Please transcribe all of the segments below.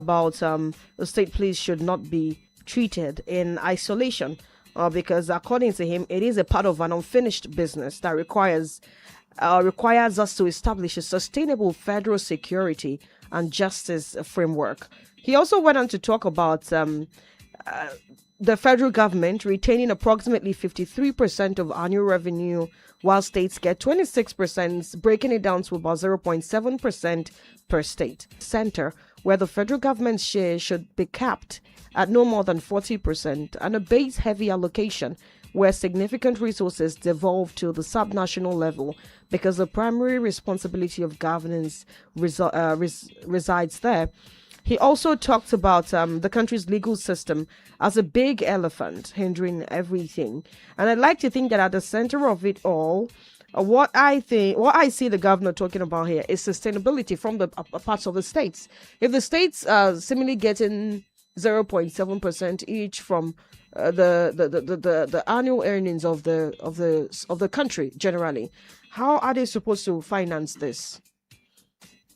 about the state police should not be treated in isolation because according to him, it is a part of an unfinished business that requires us to establish a sustainable federal security and justice framework. He also went on to talk about the federal government retaining approximately 53% of annual revenue, while states get 26%, breaking it down to about 0.7% per state. Center, where the federal government's share should be capped at no more than 40%, and a base-heavy allocation where significant resources devolve to the subnational level because the primary responsibility of governance resides there. He also talked about the country's legal system as a big elephant hindering everything. And I'd like to think that at the center of it all, what I see the governor talking about here is sustainability from the parts of the states. If the states are seemingly getting 0.7% each from the annual earnings of the country generally, how are they supposed to finance this?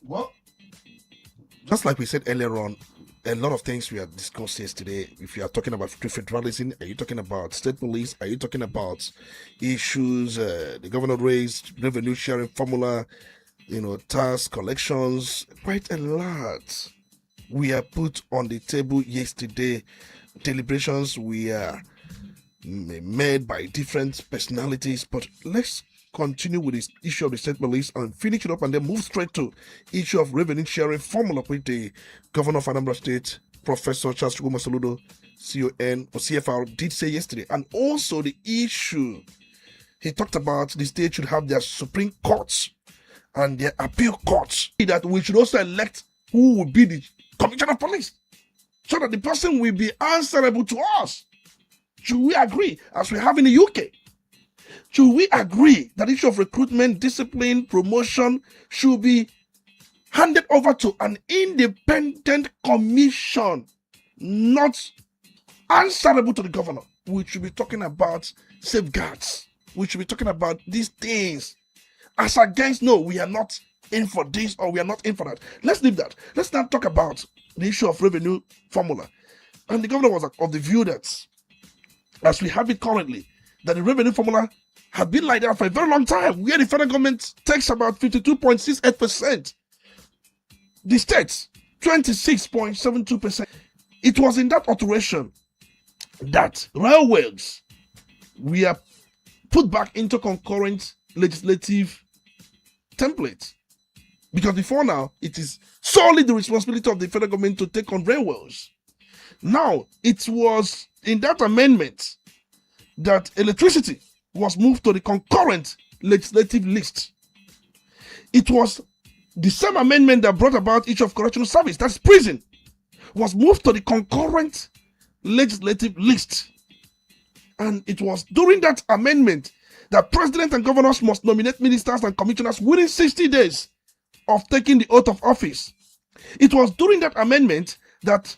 Well, just like we said earlier on, a lot of things we have discussed yesterday. If you are talking about federalism, are you talking about state police? Are you talking about issues the governor raised, revenue sharing formula, tax collections? Quite a lot we are put on the table yesterday. Deliberations were made by different personalities, but let's continue with this issue of the state police and finish it up and then move straight to issue of revenue sharing formula with the governor of Anambra State, Professor Charles Masaludo, CON or CFR, did say yesterday. And also the issue, he talked about the state should have their Supreme Courts and their appeal courts, that we should also elect who will be the commissioner of police so that the person will be answerable to us. Should we agree, as we have in the UK? Should we agree that the issue of recruitment, discipline, promotion should be handed over to an independent commission, not answerable to the governor? We should be talking about safeguards. We should be talking about these things. As against, no, we are not in for this or we are not in for that. Let's leave that. Let's now talk about the issue of revenue formula. And the governor was of the view that, as we have it currently, that the revenue formula have been like that for a very long time, where the federal government takes about 52.68%. The states, 26.72%. It was in that alteration that railways were put back into concurrent legislative template. Because before now, it is solely the responsibility of the federal government to take on railways. Now, it was in that amendment that electricity was moved to the concurrent legislative list. It was the same amendment that brought about issue of correctional service, that's prison, was moved to the concurrent legislative list. And it was during that amendment that president and governors must nominate ministers and commissioners within 60 days of taking the oath of office. It was during that amendment that